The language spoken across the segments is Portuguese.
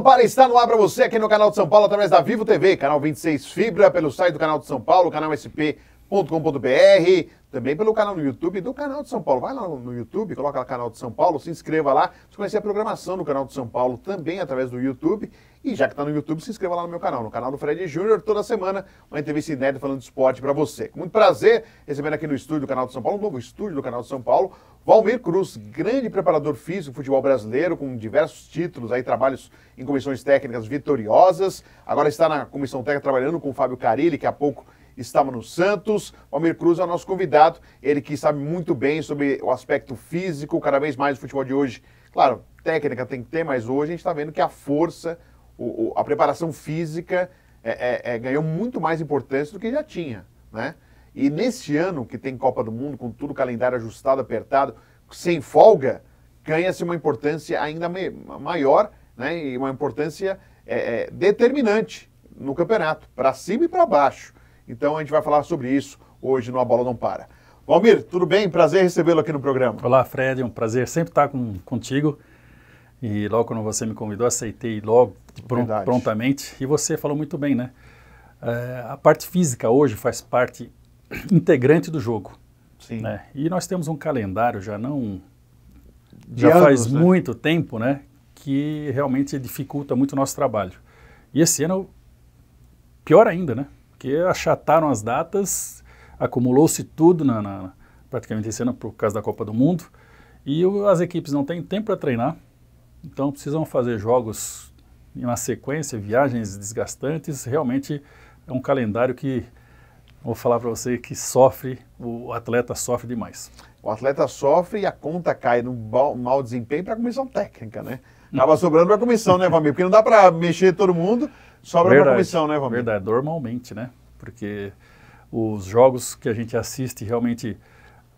Não Para está no ar para você aqui no canal de São Paulo através da Vivo TV, canal 26 Fibra, pelo site do canal de São Paulo, canal sp.com.br, também pelo canal no YouTube do canal de São Paulo. Vai lá no YouTube, coloca lá canal de São Paulo, se inscreva lá, você conhecer a programação do canal de São Paulo também através do YouTube. E já que está no YouTube, se inscreva lá no meu canal, no canal do Fred Júnior, toda semana uma entrevista inédita falando de esporte para você. Com muito prazer, recebendo aqui no estúdio do canal de São Paulo, um novo estúdio do canal de São Paulo, Valmir Cruz, grande preparador físico do futebol brasileiro, com diversos títulos, aí trabalhos em comissões técnicas vitoriosas. Agora está na comissão técnica trabalhando com o Fábio Carilli, que há pouco estava no Santos. Valmir Cruz é o nosso convidado, ele que sabe muito bem sobre o aspecto físico, cada vez mais o futebol de hoje. Claro, técnica tem que ter, mas hoje a gente está vendo que a força, a preparação física ganhou muito mais importância do que já tinha, né? E nesse ano que tem Copa do Mundo, com tudo o calendário ajustado, apertado, sem folga, ganha-se uma importância ainda maior, né? E uma importância determinante no campeonato, para cima e para baixo. Então a gente vai falar sobre isso hoje no A Bola Não Para. Valmir, tudo bem? Prazer recebê-lo aqui no programa. Olá, Fred, é um prazer sempre estar contigo. E logo quando você me convidou, aceitei logo, prontamente. E você falou muito bem, né? A parte física hoje faz parte integrante do jogo. Sim. Né? E nós temos um calendário já anos, faz né? muito tempo, né? Que realmente dificulta muito o nosso trabalho. E esse ano, pior ainda, né? Porque achataram as datas, acumulou-se tudo praticamente esse ano por causa da Copa do Mundo. E as equipes não têm tempo para treinar. Então precisam fazer jogos na sequência, viagens desgastantes. Realmente é um calendário que, vou falar para você, que sofre, o atleta sofre demais. O atleta sofre e a conta cai no mau desempenho para a comissão técnica, né? Acaba sobrando para a comissão, né, Valmir? Porque não dá para mexer todo mundo, sobra para a comissão, né, Valmir? Verdade, normalmente, né? Porque os jogos que a gente assiste realmente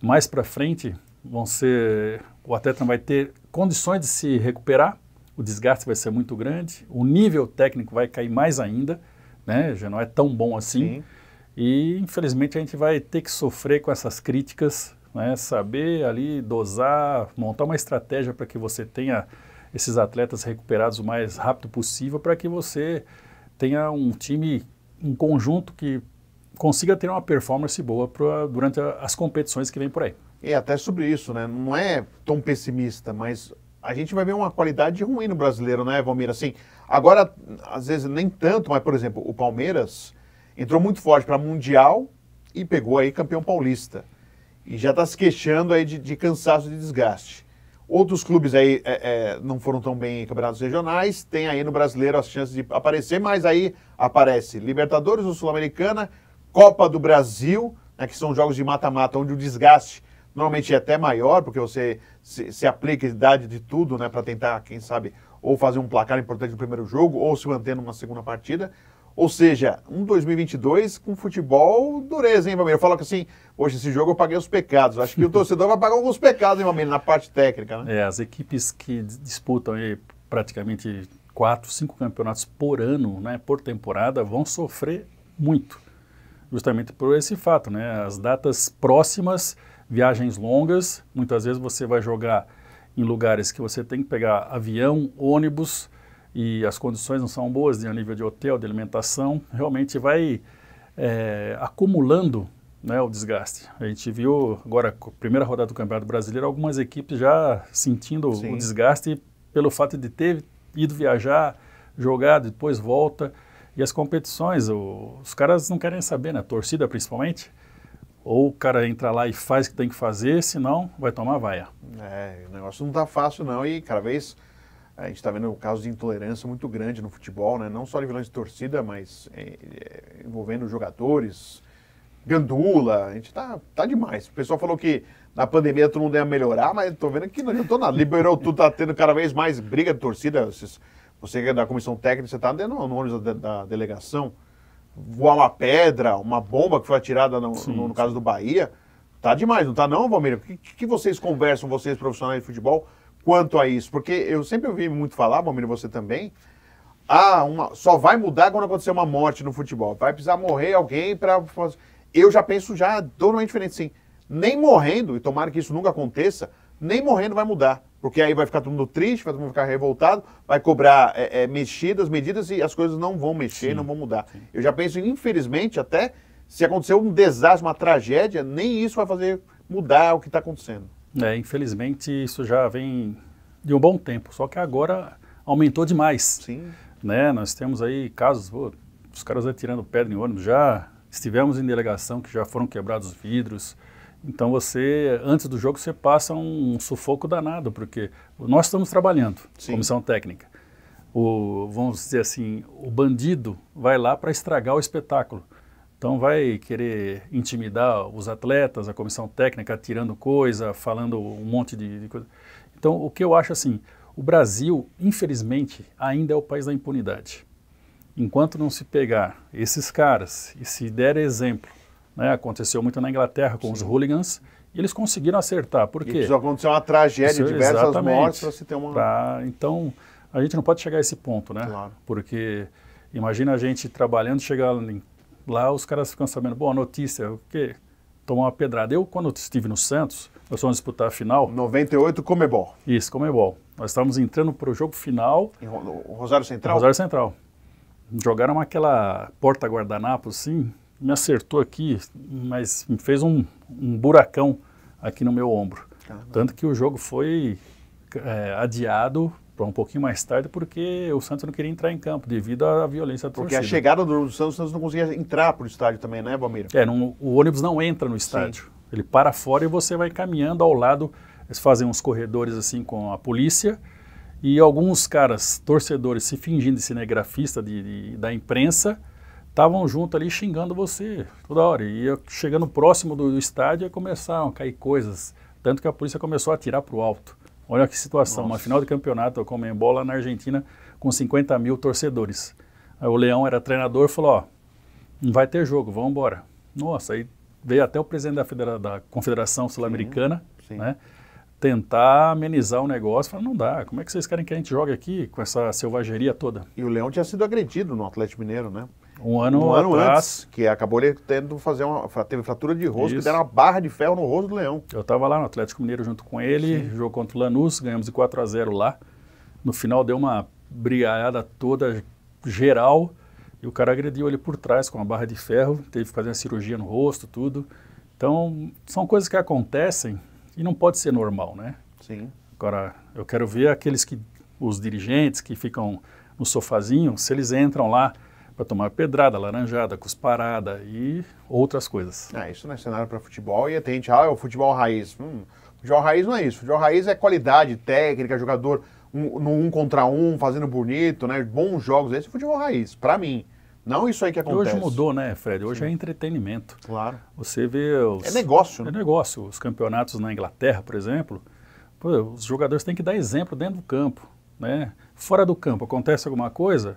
mais para frente vão ser... O atleta não vai ter condições de se recuperar, o desgaste vai ser muito grande, o nível técnico vai cair mais ainda, né? Já não é tão bom assim. Sim. E infelizmente a gente vai ter que sofrer com essas críticas, né? Saber ali dosar, montar uma estratégia para que você tenha esses atletas recuperados o mais rápido possível, para que você tenha um time, um conjunto que consiga ter uma performance boa durante as competições que vem por aí. E até sobre isso, né? Não é tão pessimista, mas a gente vai ver uma qualidade ruim no brasileiro, né, Valmir? Assim, agora, às vezes nem tanto, mas, por exemplo, o Palmeiras entrou muito forte para Mundial e pegou aí campeão paulista. E já está se queixando aí de cansaço, de desgaste. Outros clubes aí não foram tão bem em campeonatos regionais, tem aí no brasileiro as chances de aparecer, mas aí aparece Libertadores, o Sul-Americana, Copa do Brasil, né, que são jogos de mata-mata, onde o desgaste normalmente é até maior, porque você se aplica a idade de tudo, né, para tentar, quem sabe, ou fazer um placar importante no primeiro jogo, ou se manter numa segunda partida. Ou seja, um 2022 com futebol dureza, hein, Valmir? Eu falo que assim, hoje esse jogo eu paguei os pecados. Acho que o torcedor vai pagar alguns pecados, hein, Valmir, na parte técnica, né? As equipes que disputam aí praticamente 4, 5 campeonatos por ano, né, por temporada, vão sofrer muito. Justamente por esse fato, né? As datas próximas, viagens longas, muitas vezes você vai jogar em lugares que você tem que pegar avião, ônibus, e as condições não são boas a nível de hotel, de alimentação, realmente vai acumulando, né, o desgaste. A gente viu agora, a primeira rodada do Campeonato Brasileiro, algumas equipes já sentindo o desgaste pelo fato de ter ido viajar, jogar, depois volta. E as competições, os caras não querem saber, né? A torcida principalmente. Ou o cara entra lá e faz o que tem que fazer, senão vai tomar vaia. O negócio não tá fácil não, e cada vez a gente está vendo um caso de intolerância muito grande no futebol, né? Não só de vilões de torcida, mas envolvendo jogadores, gandula, a gente tá demais. O pessoal falou que na pandemia todo mundo ia melhorar, mas tô vendo que não adiantou nada. Liberou tudo, tá tendo cada vez mais briga de torcida. Você que é da comissão técnica, você tá no ônibus da delegação, voar uma pedra, uma bomba que foi atirada no caso do Bahia, tá demais, não tá não, Valmir? O que vocês conversam, vocês profissionais de futebol, quanto a isso? Porque eu sempre ouvi muito falar, Valmir, você também, só vai mudar quando acontecer uma morte no futebol. Vai precisar morrer alguém para fazer... Eu já penso totalmente diferente, sim. Nem morrendo, e tomara que isso nunca aconteça, nem morrendo vai mudar. Porque aí vai ficar todo mundo triste, vai todo mundo ficar revoltado, vai cobrar medidas e as coisas não vão mexer, não vão mudar. Sim. Eu já penso, infelizmente, até se acontecer um desastre, uma tragédia, nem isso vai fazer mudar o que está acontecendo. Infelizmente isso já vem de um bom tempo, só que agora aumentou demais. Sim. Né? Nós temos aí casos, os caras atirando pedra em ônibus, já estivemos em delegação que já foram quebrados vidros. Então você, antes do jogo, você passa um sufoco danado, porque nós estamos trabalhando, Sim. comissão técnica. Vamos dizer assim, o bandido vai lá para estragar o espetáculo. Então vai querer intimidar os atletas, a comissão técnica atirando coisa, falando um monte de coisa. Então o que eu acho assim, o Brasil, infelizmente, ainda é o país da impunidade. Enquanto não se pegar esses caras e se der exemplo, né, aconteceu muito na Inglaterra com Sim. os hooligans, e eles conseguiram acertar. Por quê? Isso aconteceu uma tragédia, diversas mortes para se ter uma... Então, a gente não pode chegar a esse ponto, né? Claro. Porque imagina a gente trabalhando, chegar lá, os caras ficam sabendo, bom, a notícia, o quê? Tomar uma pedrada. Eu, quando estive no Santos, nós fomos disputar a final... 98, Comebol. Isso, Comebol. Nós estávamos entrando para o jogo final... Em Rosário Central? Rosário Central. Jogaram aquela porta guardanapo, assim... me acertou aqui, mas me fez um buracão aqui no meu ombro. Caramba. Tanto que o jogo foi adiado para um pouquinho mais tarde, porque o Santos não queria entrar em campo, devido à violência da torcida. Porque a chegada do Santos, o Santos não conseguia entrar para o estádio também, né, Valmir? O ônibus não entra no estádio. Sim. Ele para fora e você vai caminhando ao lado, eles fazem uns corredores assim com a polícia, e alguns caras, torcedores, se fingindo de cinegrafista da imprensa, estavam junto ali xingando você toda hora. E chegando próximo do estádio, começaram a cair coisas. Tanto que a polícia começou a atirar para o alto. Olha que situação. Nossa. Uma final de campeonato, eu Comembol lá na Argentina, com 50 mil torcedores. Aí o Leão era treinador e falou, não vai ter jogo, vamos embora. Nossa, aí veio até o presidente da Confederação Sul-Americana, né, tentar amenizar o negócio. Falou, não dá, como é que vocês querem que a gente jogue aqui com essa selvageria toda? E o Leão tinha sido agredido no Atlético Mineiro, né? Um ano atrás, antes, que acabou ele tendo teve fratura de rosto, que deram uma barra de ferro no rosto do Leão. Eu estava lá no Atlético Mineiro junto com ele, jogo contra o Lanús, ganhamos de 4-0 lá. No final deu uma brigaiada toda geral e o cara agrediu ele por trás com uma barra de ferro, teve que fazer uma cirurgia no rosto, tudo. Então, são coisas que acontecem e não pode ser normal, né? Sim. Agora, eu quero ver os dirigentes que ficam no sofazinho, se eles entram lá para tomar pedrada, laranjada, cusparada e outras coisas. Isso não é cenário para futebol e tem gente, é o futebol raiz. Futebol raiz não é isso. Futebol raiz é qualidade técnica, jogador no 1 contra 1, fazendo bonito, né? Bons jogos. Esse é futebol raiz, para mim. Não isso aí que acontece. Hoje mudou, né, Fred? Hoje é entretenimento. Claro. Você vê é negócio, né? É negócio. Os campeonatos na Inglaterra, por exemplo, os jogadores têm que dar exemplo dentro do campo, né? Fora do campo, acontece alguma coisa,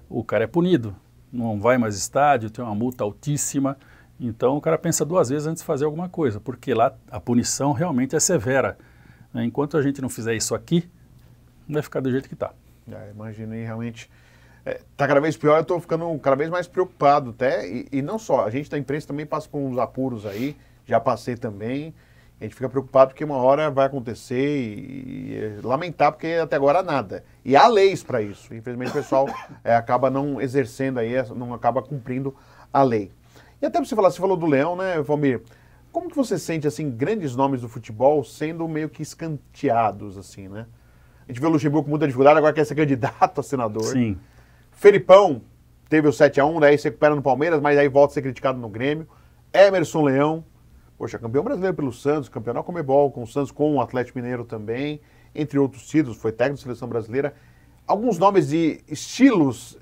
o cara é punido, não vai mais estádio, tem uma multa altíssima, então o cara pensa 2 vezes antes de fazer alguma coisa, porque lá a punição realmente é severa. Né? Enquanto a gente não fizer isso aqui, vai ficar do jeito que está. Imaginei realmente. Está cada vez pior, eu estou ficando cada vez mais preocupado até, e não só, a gente da imprensa também passa por uns apuros aí, já passei também, a gente fica preocupado porque uma hora vai acontecer e lamentar porque até agora nada. E há leis para isso. Infelizmente o pessoal acaba não exercendo aí, não acaba cumprindo a lei. E até você falou do Leão, né, Valmir? Como que você sente, assim, grandes nomes do futebol sendo meio que escanteados, assim, né? A gente vê o Luxemburgo com muita dificuldade, agora quer ser candidato a senador. Sim. Felipão teve o 7-1, daí se recupera no Palmeiras, mas aí volta a ser criticado no Grêmio. Emerson Leão, poxa, campeão brasileiro pelo Santos, campeão da Comebol com o Santos, com o Atlético Mineiro também, entre outros títulos, foi técnico da seleção brasileira. Alguns nomes de estilos,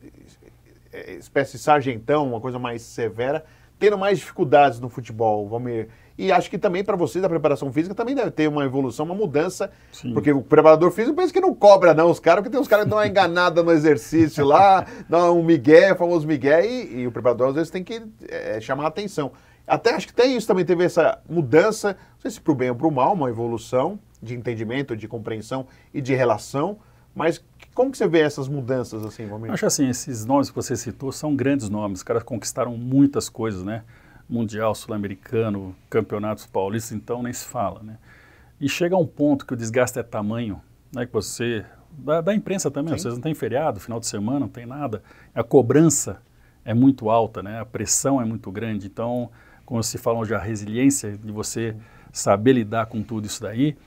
espécie sargentão, uma coisa mais severa, tendo mais dificuldades no futebol, Valmir. E acho que também para vocês, a preparação física também deve ter uma evolução, uma mudança. Sim. Porque o preparador físico pensa que não cobra não os caras, porque tem uns caras que dão uma enganada no exercício lá, dão um migué, famoso migué, e o preparador às vezes tem que chamar a atenção. Até acho que tem isso também, teve essa mudança, não sei se para o bem ou para o mal, uma evolução de entendimento, de compreensão e de relação, mas como que você vê essas mudanças assim, Valmir? Acho assim, esses nomes que você citou são grandes nomes, os caras conquistaram muitas coisas, né? Mundial, Sul-Americano, campeonatos paulistas, então nem se fala, né? e chega a um ponto que o desgaste é tamanho, né, que você, da imprensa também, vocês não têm feriado, final de semana, não tem nada, a cobrança é muito alta, né, a pressão é muito grande, então, como se fala hoje, a resiliência de você saber lidar com tudo isso daí,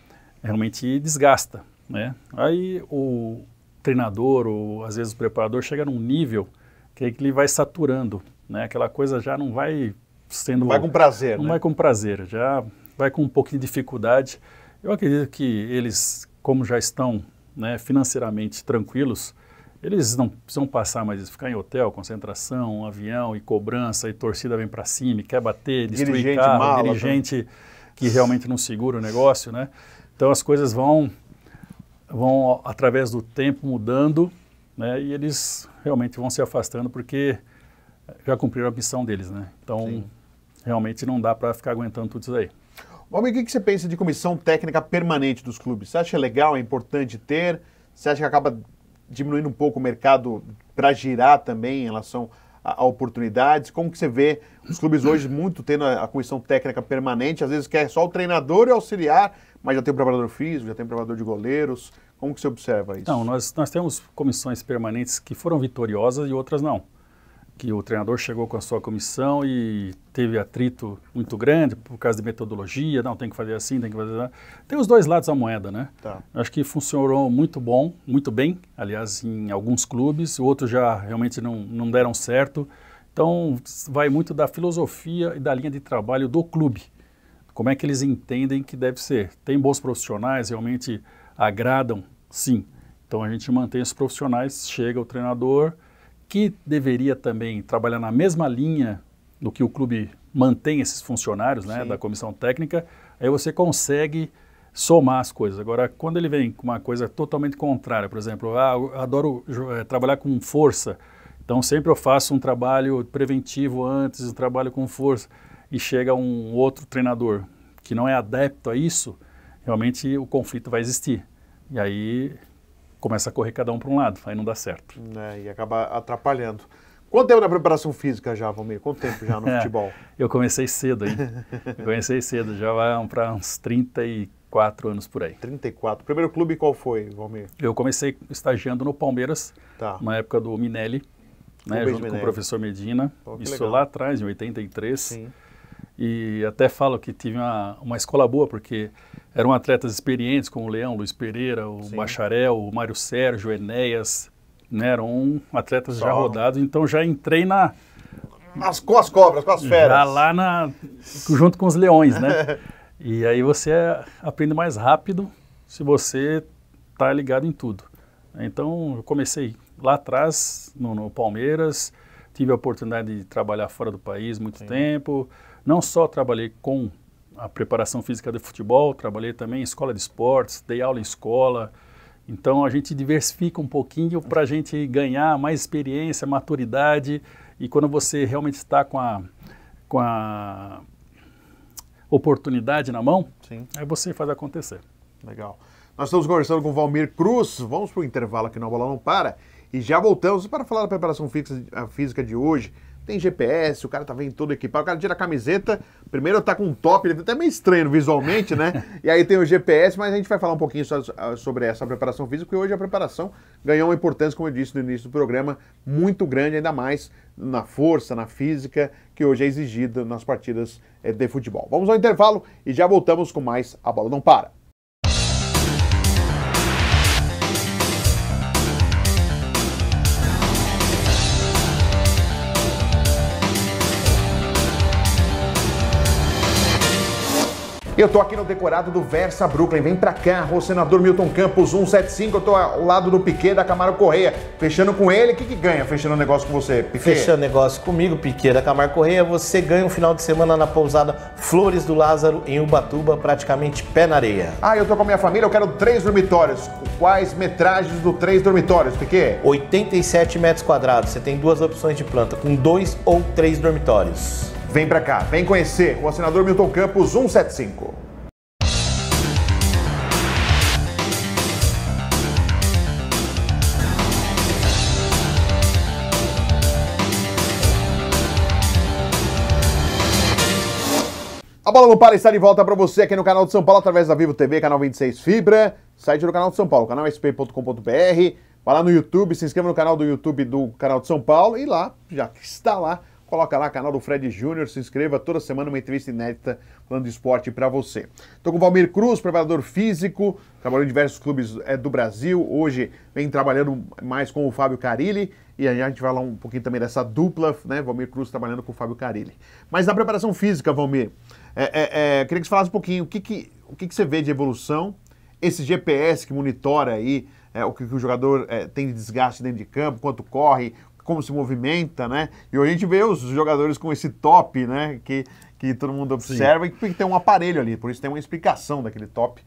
realmente desgasta, né, aí o treinador ou às vezes o preparador chega num nível que ele vai saturando, né, aquela coisa já não vai sendo... Não vai com prazer, Não né? vai com prazer, já vai com um pouquinho de dificuldade. Eu acredito que eles, como já estão, né, financeiramente tranquilos, eles não precisam passar mais isso, ficar em hotel, concentração, avião e cobrança, e torcida vem para cima, e quer bater, destruir Dirigente carro, mala, dirigente que realmente não segura o negócio, né? Então as coisas vão através do tempo mudando, né, e eles realmente vão se afastando porque já cumpriram a missão deles, né? Então, realmente não dá para ficar aguentando tudo isso aí. Valmir, o que você pensa de comissão técnica permanente dos clubes? Você acha legal, é importante ter? Você acha que acaba diminuindo um pouco o mercado para girar também em relação a oportunidades? Como que você vê os clubes hoje muito tendo a comissão técnica permanente? Às vezes quer só o treinador e auxiliar, mas já tem o preparador físico, já tem o preparador de goleiros. Como que você observa isso? Não, nós temos comissões permanentes que foram vitoriosas e outras não. Que o treinador chegou com a sua comissão e teve atrito muito grande por causa de metodologia, não, tem que fazer assim, tem que fazer assim. Tem os dois lados da moeda, né? Tá. Eu acho que funcionou muito bem, aliás, em alguns clubes, outros já realmente não deram certo. Então, vai muito da filosofia e da linha de trabalho do clube. Como é que eles entendem que deve ser. Tem bons profissionais, realmente agradam, sim. Então, a gente mantém os profissionais, chega o treinador, que deveria também trabalhar na mesma linha do que o clube mantém esses funcionários, né, da comissão técnica, aí você consegue somar as coisas. Agora, quando ele vem com uma coisa totalmente contrária, por exemplo, eu adoro trabalhar com força, então sempre eu faço um trabalho preventivo antes, um trabalho com força, e chega um outro treinador que não é adepto a isso, realmente o conflito vai existir. E aí começa a correr cada um para um lado, aí não dá certo. E acaba atrapalhando. Quanto tempo na preparação física já, Valmir? Quanto tempo já no futebol? Eu comecei cedo, hein? Já vai para uns 34 anos por aí. 34. Primeiro clube qual foi, Valmir? Eu comecei estagiando no Palmeiras, na época do Minelli, né, junto com o professor Medina. Isso legal. Lá atrás, em 83. Sim. E até falo que tive uma escola boa, porque eram atletas experientes, como o Leão, Luiz Pereira, o Bacharel, o Mário Sérgio, o Enéas, né, eram atletas já rodados, então já entrei com as cobras, com as feras. Já lá junto com os leões, né? E aí você aprende mais rápido se você está ligado em tudo. Então eu comecei lá atrás, no Palmeiras, tive a oportunidade de trabalhar fora do país muito tempo. Não só trabalhei com a preparação física de futebol, trabalhei também em escola de esportes, dei aula em escola. Então a gente diversifica um pouquinho para a gente ganhar mais experiência, maturidade. E quando você realmente está com a oportunidade na mão, aí você faz acontecer. Legal. Nós estamos conversando com o Valmir Cruz. Vamos para o intervalo aqui no A Bola Não Para. E já voltamos para falar da preparação física de hoje. Tem GPS, o cara tá vendo todo equipado, o cara tira a camiseta, primeiro tá com um top, ele tá até meio estranho visualmente, né? E aí tem o GPS, mas a gente vai falar um pouquinho sobre essa preparação física, porque hoje a preparação ganhou uma importância, como eu disse no início do programa, muito grande, ainda mais na força, na física, que hoje é exigida nas partidas de futebol. Vamos ao intervalo e já voltamos com mais A Bola Não Para. Eu tô aqui no decorado do Versa Brooklyn. Vem pra cá, o senador Milton Campos 175. Eu tô ao lado do Piquet da Camargo Correia. Fechando com ele, o que ganha fechando o negócio com você, Piquet? Fechando negócio comigo, Piquet da Camargo Correia, você ganha um final de semana na pousada Flores do Lázaro, em Ubatuba, praticamente pé na areia. Eu tô com a minha família, eu quero 3 dormitórios. Quais metragens do 3 dormitórios, Piquet? 87 metros quadrados. Você tem 2 opções de planta, com 2 ou 3 dormitórios. Vem pra cá, vem conhecer o senador Milton Campos 175. A Bola não para, está de volta para você aqui no canal de São Paulo, através da Vivo TV, canal 26 Fibra, site do canal de São Paulo, canalsp.com.br. Vai lá no YouTube, se inscreva no canal do YouTube do canal de São Paulo e lá, já que está lá, coloca lá canal do Fred Júnior, se inscreva toda semana uma entrevista inédita falando de esporte para você. Estou com o Valmir Cruz, preparador físico, trabalhou em diversos clubes do Brasil, hoje vem trabalhando mais com o Fábio Carilli e a gente vai falar um pouquinho também dessa dupla, né, Valmir Cruz trabalhando com o Fábio Carilli. Mas na preparação física, Valmir, queria que você falasse um pouquinho o que você vê de evolução, esse GPS que monitora aí o que o jogador tem de desgaste dentro de campo, quanto corre, como se movimenta, né? E hoje a gente vê os jogadores com esse top, né? Que todo mundo observa. Sim. E que tem um aparelho ali, por isso tem uma explicação daquele top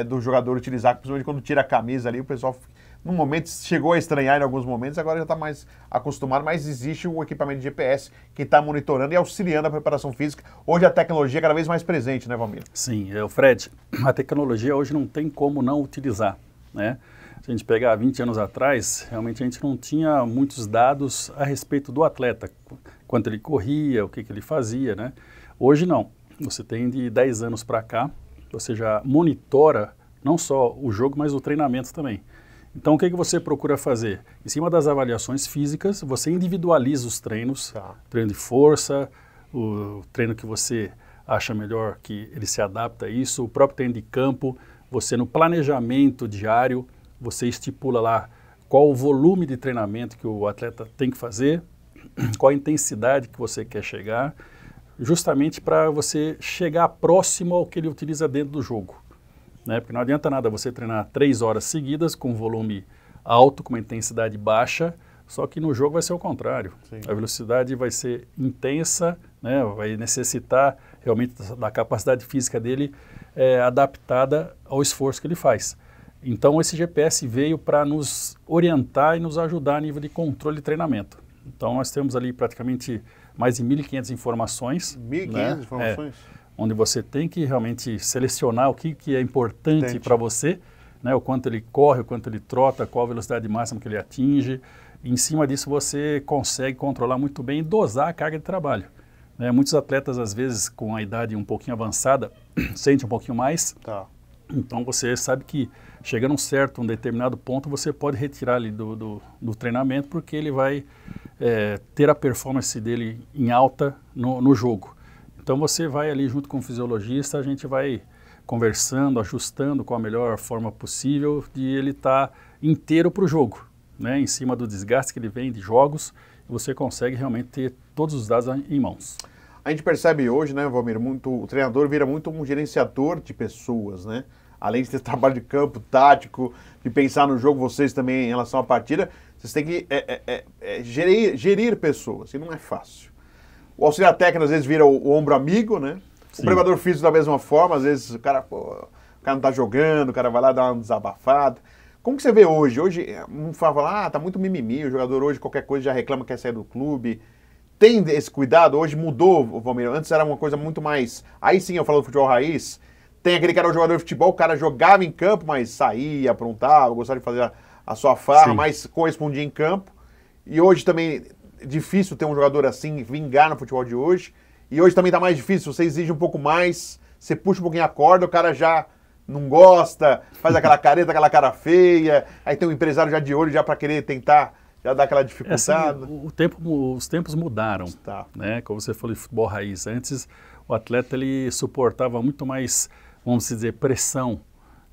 do jogador utilizar, principalmente quando tira a camisa ali, o pessoal no momento chegou a estranhar em alguns momentos, agora já está mais acostumado, mas existe o equipamento de GPS que está monitorando e auxiliando a preparação física. Hoje a tecnologia é cada vez mais presente, né, Valmir? Sim, Fred, a tecnologia hoje não tem como não utilizar, né? Se a gente pegar 20 anos atrás, realmente a gente não tinha muitos dados a respeito do atleta, quanto ele corria, o que ele fazia, né? Hoje não, você tem de 10 anos para cá, você já monitora não só o jogo, mas o treinamento também. Então o que você procura fazer? Em cima das avaliações físicas, você individualiza os treinos, treino de força, o treino que você acha melhor que ele se adapta a isso, o próprio treino de campo, você no planejamento diário, você estipula lá qual o volume de treinamento que o atleta tem que fazer, qual a intensidade que você quer chegar, justamente para você chegar próximo ao que ele utiliza dentro do jogo, né? Porque não adianta nada você treinar 3 horas seguidas com volume alto, com uma intensidade baixa, só que no jogo vai ser o contrário. Sim. A velocidade vai ser intensa, né? Vai necessitar realmente da capacidade física dele adaptada ao esforço que ele faz. Então esse GPS veio para nos orientar e nos ajudar a nível de controle e treinamento. Então nós temos ali praticamente mais de 1.500 informações. 1.500 né? Informações? Onde você tem que realmente selecionar o que é importante para você, né? O quanto ele corre, o quanto ele trota, qual a velocidade máxima que ele atinge. E em cima disso você consegue controlar muito bem e dosar a carga de trabalho, né? Muitos atletas, às vezes, com a idade um pouquinho avançada, sentem um pouquinho mais. Tá. Então você sabe que chegando um determinado ponto, você pode retirar ali do treinamento, porque ele vai ter a performance dele em alta no jogo. Então você vai ali junto com o fisiologista, a gente vai conversando, ajustando com a melhor forma possível de ele estar inteiro para o jogo, né? Em cima do desgaste que ele vem de jogos, você consegue realmente ter todos os dados em mãos. A gente percebe hoje, né, Valmir, o treinador vira muito um gerenciador de pessoas, né? Além de ter trabalho de campo, tático, de pensar no jogo, vocês também em relação à partida, vocês têm que gerir pessoas, e não é fácil. O auxiliar técnico às vezes vira o ombro amigo, né? Sim. O preparador físico da mesma forma, às vezes o cara não tá jogando, o cara vai lá dar uma desabafada. Como que você vê hoje? Hoje, um fala, tá muito mimimi, o jogador hoje qualquer coisa já reclama que quer sair do clube. Tem esse cuidado? Hoje mudou, Valmir. Antes era uma coisa muito mais... Aí sim eu falo do futebol raiz. Tem aquele que era o jogador de futebol, o cara jogava em campo, mas saía, aprontava, gostava de fazer a sua farra, mas correspondia em campo. E hoje também é difícil ter um jogador assim, vingar no futebol de hoje. E hoje também tá mais difícil, você exige um pouco mais, você puxa um pouquinho a corda, o cara já não gosta, faz aquela careta, aquela cara feia. Aí tem um empresário já de olho, já para querer tentar... Já dá aquela dificuldade. Os tempos mudaram, né? Como você falou de futebol raiz. Antes, o atleta ele suportava muito mais, vamos dizer, pressão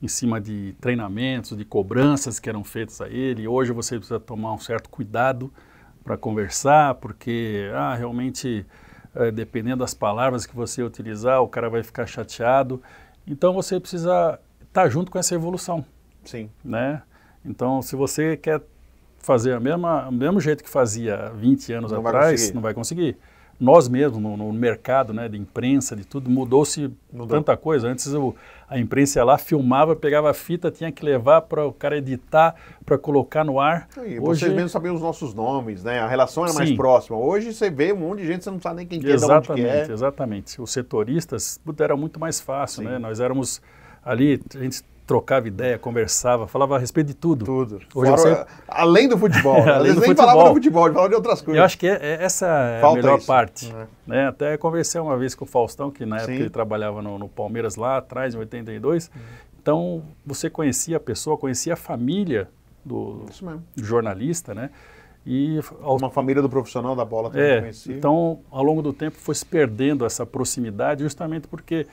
em cima de treinamentos, de cobranças que eram feitas a ele. Hoje você precisa tomar um certo cuidado para conversar, porque realmente, dependendo das palavras que você utilizar, o cara vai ficar chateado. Então você precisa estar junto com essa evolução. Sim. Né? Então, se você quer fazer o mesmo jeito que fazia 20 anos atrás, não vai conseguir. Nós mesmos, no mercado, né, de imprensa, de tudo, mudou-se tanta coisa. Antes a imprensa ia lá, filmava, pegava a fita, tinha que levar para o cara editar, para colocar no ar. E vocês mesmo sabiam os nossos nomes, né? A relação era mais próxima. Hoje você vê um monte de gente, você não sabe nem quem que é, de onde que é. Exatamente. Os setoristas, era muito mais fácil, né? Nós éramos ali, a gente trocava ideia, conversava, falava a respeito de tudo. Tudo. Hoje Fora, além do futebol. Às Além vezes do nem futebol. falava do futebol, ele falava de outras coisas. Eu acho que essa é Falta a melhor isso. parte. Né? Até conversei uma vez com o Faustão, que na época Sim. ele trabalhava no Palmeiras lá atrás, em 82. Então, você conhecia a pessoa, conhecia a família do Isso mesmo. jornalista, né? E Uma família do profissional da bola também conhecia. então, ao longo do tempo, foi se perdendo essa proximidade, justamente porque,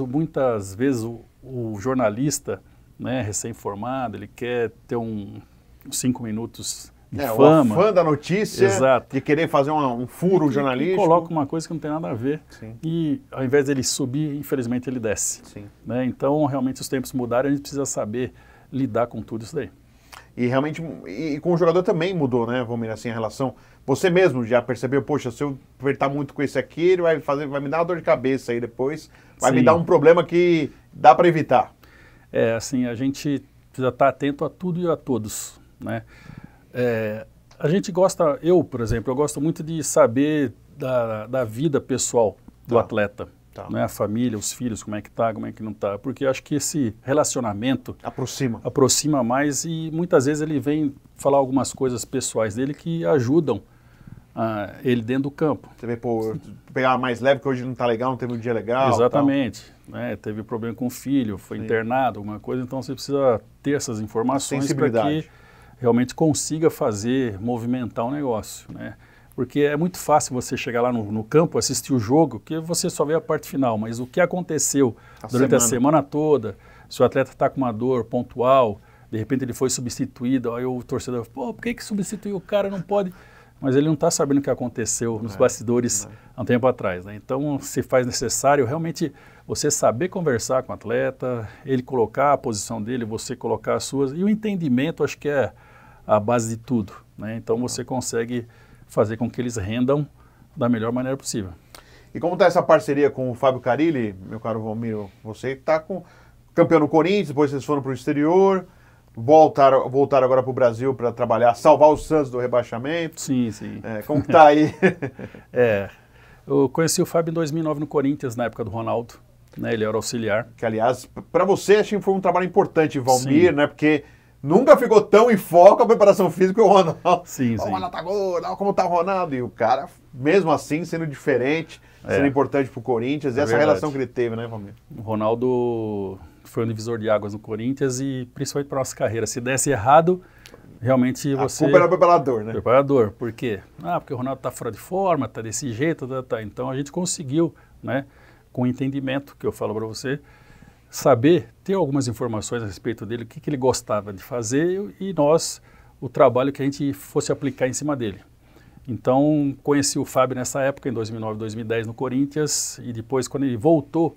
muitas vezes, o jornalista, né, recém-formado, ele quer ter uns 5 minutos de fama. O fã da notícia, Exato. de querer fazer um furo jornalístico. E coloca uma coisa que não tem nada a ver. Sim. E, ao invés dele subir, infelizmente, ele desce. Sim. Né? Então, realmente, os tempos mudaram e a gente precisa saber lidar com tudo isso daí. E realmente, e com o jogador também mudou, né, Valmir, assim, a relação. Você mesmo já percebeu, poxa, se eu apertar muito com esse aqui, ele vai me dar uma dor de cabeça aí depois, vai me Sim. dar um problema que dá para evitar. Assim, a gente precisa estar atento a tudo e a todos, né? A gente gosta, por exemplo, eu gosto muito de saber da vida pessoal do atleta. Tá. Né? A família, os filhos, como é que tá, como é que não tá. Porque eu acho que esse relacionamento aproxima mais e muitas vezes ele vem falar algumas coisas pessoais dele que ajudam ele dentro do campo. Você vê, pegar mais leve, que hoje não tá legal, não teve um dia legal. Exatamente. Né? Teve problema com o filho, foi internado, alguma coisa, então você precisa ter essas informações para que realmente consiga movimentar o negócio, né? Porque é muito fácil você chegar lá no campo, assistir o jogo, que você só vê a parte final, mas o que aconteceu durante a semana toda, se o atleta está com uma dor pontual, de repente ele foi substituído, aí o torcedor, por que substituiu o cara, não pode... Mas ele não está sabendo o que aconteceu nos bastidores há um tempo atrás, né? Então, se faz necessário realmente você saber conversar com o atleta, ele colocar a posição dele, você colocar as suas, e o entendimento acho que é a base de tudo, né? Então, você consegue fazer com que eles rendam da melhor maneira possível. E como está essa parceria com o Fábio Carilli, meu caro Valmir? Você está campeão no Corinthians, depois vocês foram para o exterior, voltaram agora para o Brasil para trabalhar, salvar o Santos do rebaixamento. Sim, sim. Como que está aí? Eu conheci o Fábio em 2009 no Corinthians, na época do Ronaldo, né? Ele era auxiliar. Que, aliás, para você, acho que foi um trabalho importante, Valmir, né? Porque nunca ficou tão em foco a preparação física que o Ronaldo. Sim, o Ronaldo tá gordo, como tá o Ronaldo? E o cara, mesmo assim, sendo diferente, sendo importante pro Corinthians, e essa verdade. relação que ele teve, né, Valmir? O Ronaldo foi um divisor de águas no Corinthians e principalmente para nossa carreira. Se desse errado, realmente você... A culpa era preparador, né? Preparador. Por quê? Porque o Ronaldo tá fora de forma, tá desse jeito, tá. Então a gente conseguiu, né, com o entendimento que eu falo para você, saber, ter algumas informações a respeito dele, o que ele gostava de fazer e o trabalho que a gente fosse aplicar em cima dele. Então, conheci o Fábio nessa época, em 2009, 2010, no Corinthians, e depois, quando ele voltou,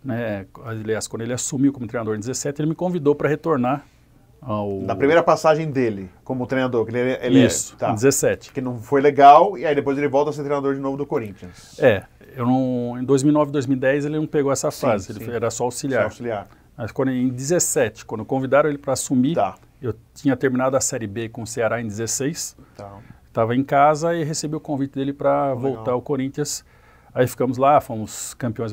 né, aliás, quando ele assumiu como treinador em 2017, ele me convidou para retornar Na primeira passagem dele, como treinador, que ele Isso, em 2017. Que não foi legal, e aí depois ele volta a ser treinador de novo do Corinthians. Em 2009, 2010 ele não pegou essa fase, ele era só auxiliar. Mas em 2017, quando convidaram ele para assumir, eu tinha terminado a Série B com o Ceará em 2016, estava em casa e recebi o convite dele para voltar ao Corinthians. Aí ficamos lá, fomos campeões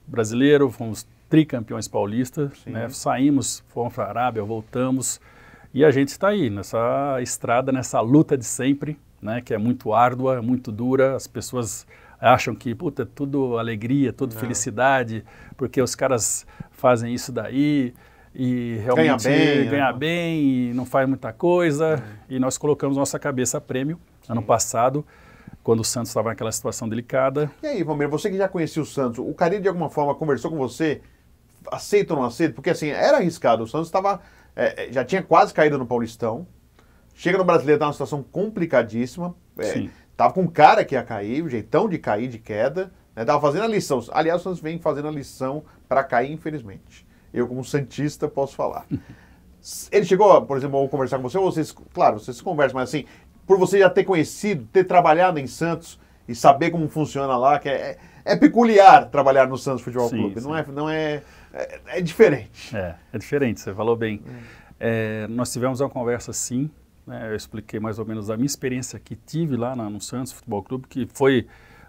brasileiros, fomos tricampeões paulistas, né? Saímos, fomos para a Arábia, voltamos, e a gente está aí, nessa estrada, nessa luta de sempre, né? Que é muito árdua, muito dura, as pessoas acham que, é tudo alegria, tudo felicidade, porque os caras fazem isso daí e realmente ganha bem e não faz muita coisa. E nós colocamos nossa cabeça a prêmio ano passado, quando o Santos estava naquela situação delicada. E aí, Valmir, você que já conhecia o Santos, o Carilli de alguma forma conversou com você, aceita ou não aceita? Porque assim, era arriscado, o Santos já tinha quase caído no Paulistão, chega no Brasileiro, está numa situação complicadíssima, tava com um cara que ia cair, o jeitão de cair, de queda, né? Tava fazendo a lição. Aliás, o Santos vem fazendo a lição para cair, infelizmente. Eu, como santista, posso falar. Ele chegou, por exemplo, a conversar com você, ou vocês se conversam, mas assim, por você já ter conhecido, ter trabalhado em Santos e saber como funciona lá, que é peculiar trabalhar no Santos Futebol Clube, é diferente. É diferente, você falou bem. Nós tivemos uma conversa sim, né, eu expliquei mais ou menos a minha experiência que tive lá no Santos Futebol Clube, que foi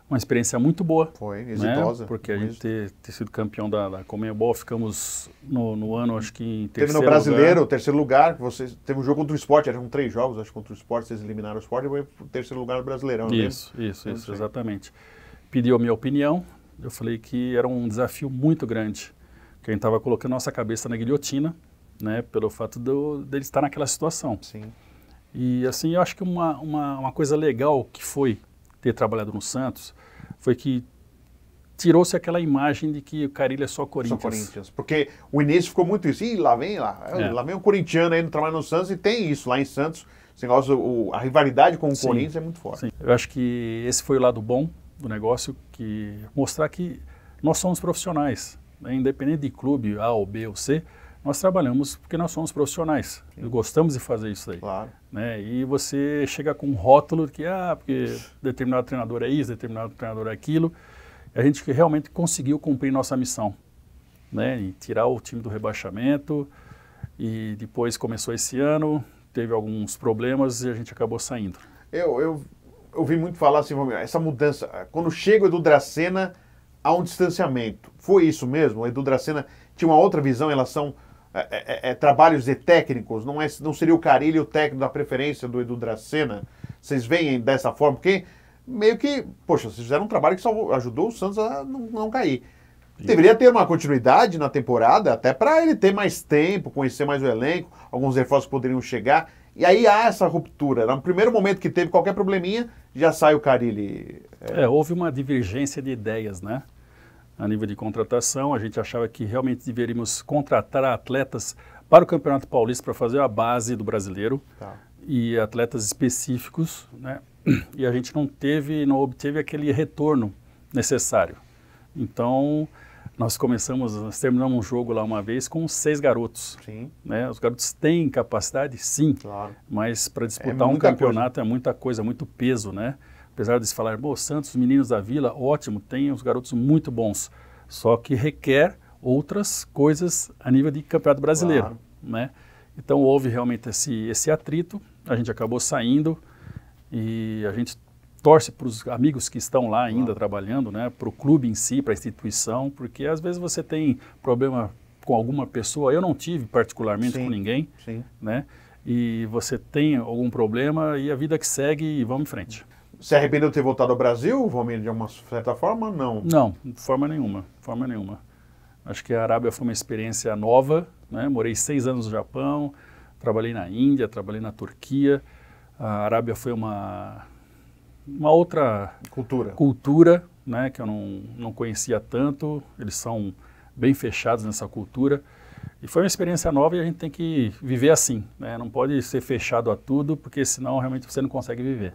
uma experiência muito boa. Foi, exitosa. Né? Porque a gente ter sido campeão da Conmebol, ficamos no ano, acho que em terceiro lugar. Teve no Brasileiro, lugar. Terceiro lugar, você teve um jogo contra o Sport, eram 3 jogos, acho que contra o Sport, vocês eliminaram o Sport e foi o terceiro lugar no Brasileirão. Isso, exatamente. Pediu a minha opinião, eu falei que era um desafio muito grande, que a gente estava colocando nossa cabeça na guilhotina, né, pelo fato dele estar naquela situação. Sim. E assim, eu acho que uma coisa legal que foi ter trabalhado no Santos foi que tirou-se aquela imagem de que o Carille é só Corinthians. Só Corinthians. Porque o início ficou muito isso. Ih, lá vem um corintiano aí no trabalho no Santos, e tem isso lá em Santos. A rivalidade com o Corinthians é muito forte. Sim. Eu acho que esse foi o lado bom do negócio, que mostrar que nós somos profissionais, né? Independente de clube A ou B ou C, nós trabalhamos porque nós somos profissionais. Gostamos de fazer isso aí. Claro. Né? E você chega com um rótulo de que, porque determinado treinador é isso, determinado treinador é aquilo. A gente realmente conseguiu cumprir nossa missão, né? E tirar o time do rebaixamento, e depois começou esse ano, teve alguns problemas e a gente acabou saindo. Eu ouvi muito falar assim, essa mudança, quando chega o Edu Dracena, há um distanciamento. Foi isso mesmo? O Edu Dracena tinha uma outra visão em relação trabalhos técnicos, não seria o Carille o técnico da preferência do Edu Dracena? Vocês veem dessa forma? Porque meio que, poxa, vocês fizeram um trabalho que ajudou o Santos a não cair. Deveria ter uma continuidade na temporada, até para ele ter mais tempo, conhecer mais o elenco, alguns reforços poderiam chegar. E aí há essa ruptura. No primeiro momento que teve qualquer probleminha, já sai o Carille. Houve uma divergência de ideias, né? A nível de contratação, a gente achava que realmente deveríamos contratar atletas para o Campeonato Paulista para fazer a base do brasileiro, e atletas específicos, né? E a gente não obteve aquele retorno necessário. Então, nós terminamos um jogo lá uma vez com 6 garotos. Sim. Né? Os garotos têm capacidade, sim, claro. Mas para disputar um campeonato é muita coisa, muito peso, né? Apesar de se falar, Santos, os meninos da Vila, ótimo, tem os garotos muito bons, só que requer outras coisas a nível de campeonato brasileiro. Claro. Né? Então houve realmente esse atrito, a gente acabou saindo e a gente torce para os amigos que estão lá ainda trabalhando, né? Para o clube em si, para a instituição, porque às vezes você tem problema com alguma pessoa, eu não tive particularmente com ninguém, né? E você tem algum problema e a vida que segue e vamos em frente. Se arrependeu de ter voltado ao Brasil, Valmir, de uma certa forma? Não. Não, de forma nenhuma. Acho que a Arábia foi uma experiência nova, né? Morei 6 anos no Japão, trabalhei na Índia, trabalhei na Turquia. A Arábia foi uma outra cultura, né? Que eu não conhecia tanto. Eles são bem fechados nessa cultura. E foi uma experiência nova e a gente tem que viver assim, né? Não pode ser fechado a tudo, porque senão realmente você não consegue viver.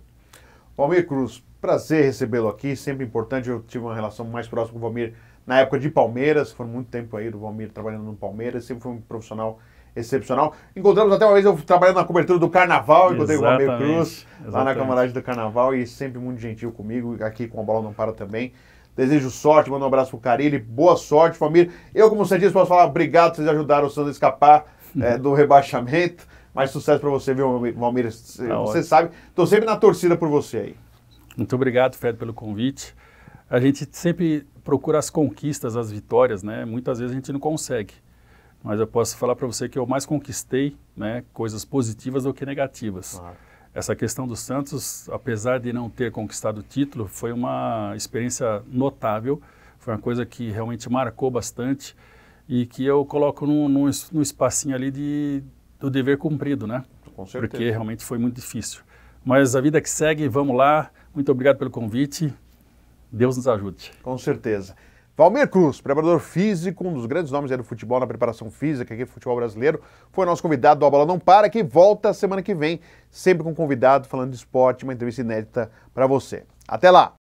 Valmir Cruz, prazer recebê-lo aqui, sempre importante. Eu tive uma relação mais próxima com o Valmir na época de Palmeiras, foi muito tempo aí do Valmir trabalhando no Palmeiras, sempre foi um profissional excepcional. Encontramos até uma vez eu trabalhando na cobertura do Carnaval, encontrei o Valmir Cruz lá na camaradagem do Carnaval e sempre muito gentil comigo, aqui com a Bola Não Para também. Desejo sorte, mando um abraço pro Carille, boa sorte, Valmir. Eu, como você disse, posso falar obrigado, vocês ajudaram o Santos a escapar do rebaixamento. Mais sucesso para você, viu, Valmir? Você sabe, estou sempre na torcida por você aí. Muito obrigado, Fred, pelo convite. A gente sempre procura as conquistas, as vitórias, né? Muitas vezes a gente não consegue. Mas eu posso falar para você que eu mais conquistei, né, coisas positivas do que negativas. Claro. Essa questão do Santos, apesar de não ter conquistado o título, foi uma experiência notável. Foi uma coisa que realmente marcou bastante e que eu coloco num espacinho ali do dever cumprido, né? Com certeza. Porque realmente foi muito difícil. Mas a vida que segue, vamos lá. Muito obrigado pelo convite. Deus nos ajude. Com certeza. Valmir Cruz, preparador físico, um dos grandes nomes aí do futebol na preparação física aqui do futebol brasileiro, foi nosso convidado do A Bola Não Para, que volta semana que vem, sempre com convidado falando de esporte, uma entrevista inédita para você. Até lá!